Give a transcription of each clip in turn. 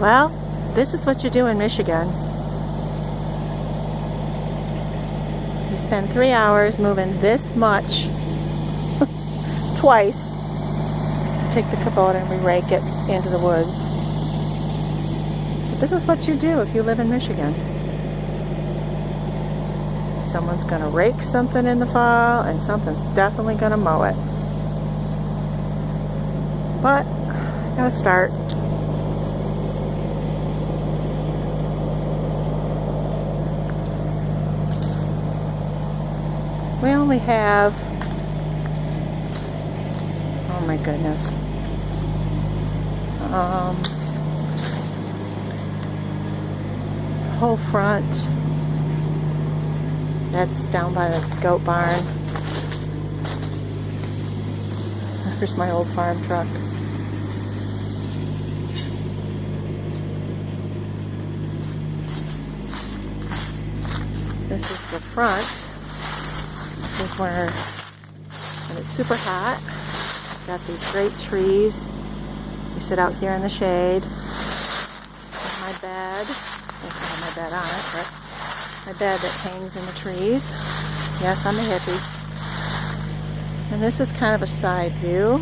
Well, this is what you do in Michigan. You spend 3 hours moving this much twice. Take the Kubota and re-rake it into the woods. But this is what you do if you live in Michigan. Someone's going to rake something in the fall, and something's definitely going to mow it. But, gotta start. We only have, oh my goodness, whole front. That's down by the goat barn. Here's my old farm truck. This is the front. This is where, when it's super hot, got these great trees. We sit out here in the shade. There's my bed. I don't have my bed on it, but my bed that hangs in the trees. Yes, I'm a hippie. And this is kind of a side view.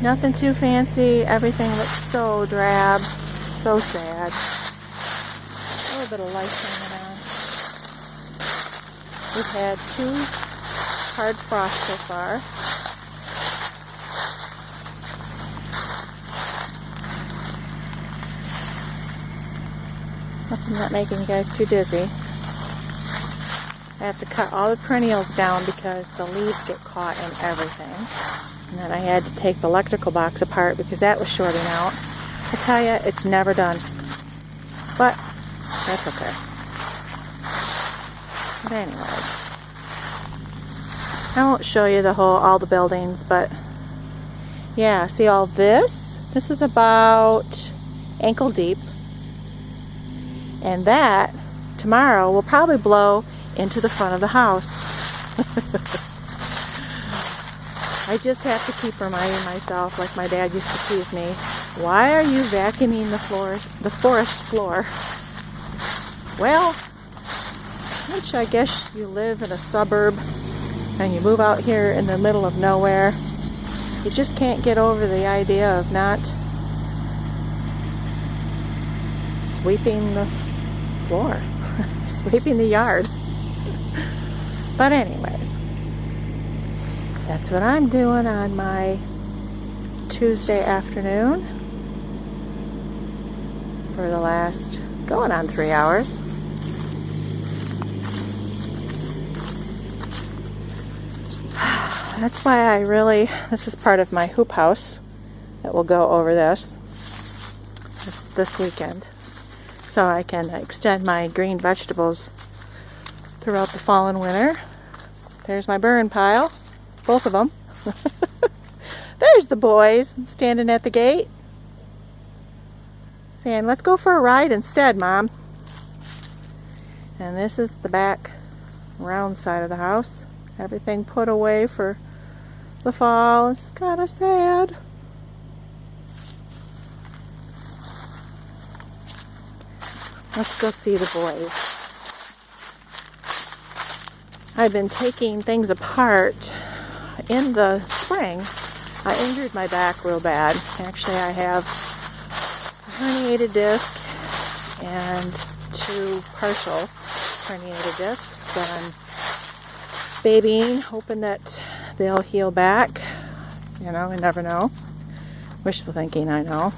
Nothing too fancy. Everything looks so drab, so sad. A little bit of light shining on. We've had 2 hard frosts so far. Hope I'm not making you guys too dizzy. I have to cut all the perennials down because the leaves get caught in everything. And then I had to take the electrical box apart because that was shorting out. I tell you, it's never done. But that's okay. But anyways, I won't show you all the buildings, but yeah, see all this? This is about ankle deep. And that, tomorrow, will probably blow into the front of the house. I just have to keep reminding myself, like my dad used to tease me, why are you vacuuming the forest floor? Well, which I guess you live in a suburb and you move out here in the middle of nowhere, you just can't get over the idea of not sweeping the floor, sweeping the yard. But anyways, that's what I'm doing on my Tuesday afternoon for the last going on 3 hours. That's why this is part of my hoop house that will go over this weekend. So I can extend my green vegetables throughout the fall and winter. There's my burn pile, both of them. There's the boys standing at the gate saying, let's go for a ride instead, Mom. And this is the back round side of the house. Everything put away for the fall. It's kind of sad. Let's go see the boys. I've been taking things apart. In the spring, I injured my back real bad. Actually, I have a herniated disc and 2 partial herniated discs that I'm babying, hoping that they'll heal back. You know, I never know. Wishful thinking, I know.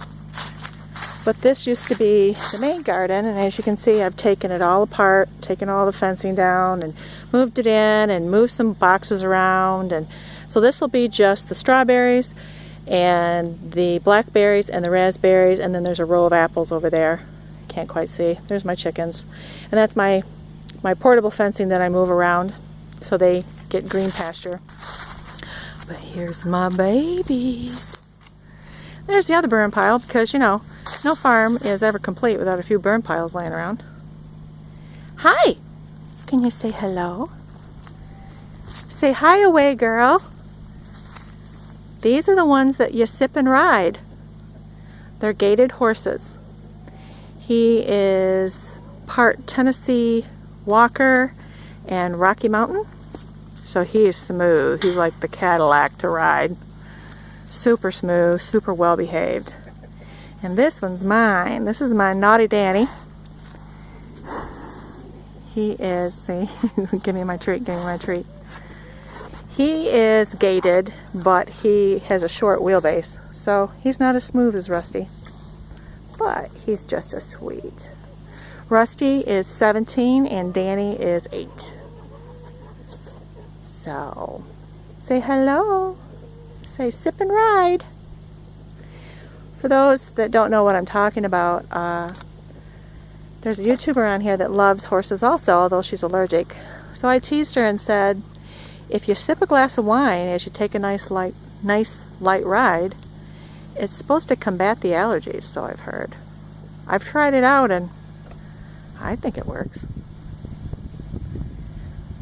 But this used to be the main garden, and as you can see, I've taken it all apart, taken all the fencing down, and moved it in, and moved some boxes around. And so this will be just the strawberries, and the blackberries, and the raspberries, and then there's a row of apples over there. Can't quite see. There's my chickens. And that's my portable fencing that I move around so they get green pasture. But here's my babies. There's the other burn pile because, you know, no farm is ever complete without a few burn piles laying around. Hi! Can you say hello? Say hi away, girl. These are the ones that you sip and ride. They're gaited horses. He is part Tennessee Walker and Rocky Mountain. So he is smooth. He's like the Cadillac to ride. Super smooth, super well behaved. And this one's mine. This is my Naughty Danny. He is, see, give me my treat, give me my treat. He is gaited, but he has a short wheelbase. So he's not as smooth as Rusty. But he's just as sweet. Rusty is 17 and Danny is 8. So, say hello. Say sip and ride. For those that don't know what I'm talking about, there's a YouTuber on here that loves horses also, although she's allergic. So I teased her and said, if you sip a glass of wine as you take a nice light ride, it's supposed to combat the allergies, so I've heard. I've tried it out and I think it works.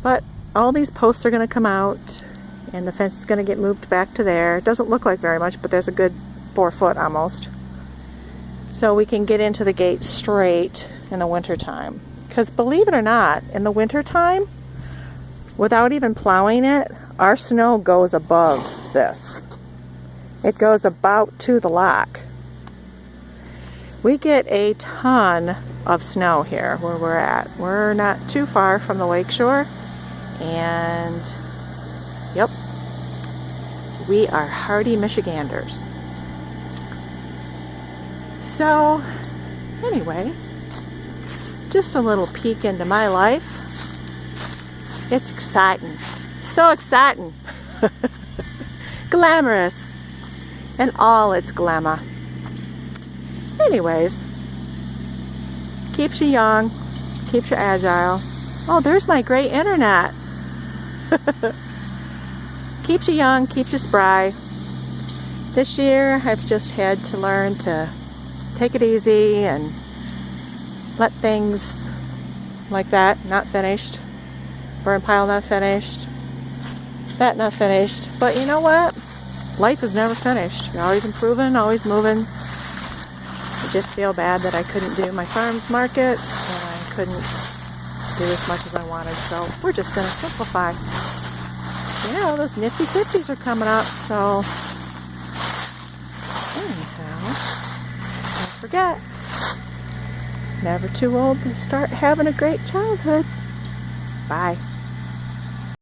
But all these posts are going to come out and the fence is going to get moved back to there. It doesn't look like very much, but there's a good 4 foot almost. So we can get into the gate straight in the winter time. Because believe it or not, in the winter time, without even plowing it, our snow goes above this. It goes about to the lock. We get a ton of snow here where we're at. We're not too far from the lakeshore. And, yep, we are hardy Michiganders. So, anyways, just a little peek into my life. It's exciting. So exciting. Glamorous. And all its glamour. Anyways, keeps you young, keeps you agile. Oh, there's my great internet. Keeps you young, keeps you spry. This year, I've just had to learn to take it easy and let things like that not finished. Burn pile not finished. That not finished. But you know what? Life is never finished. You're always improving, always moving. I just feel bad that I couldn't do my farm's market and I couldn't do as much as I wanted. So we're just going to simplify. You know, those nifty 50s are coming up. So anyhow, don't forget, never too old to start having a great childhood. Bye.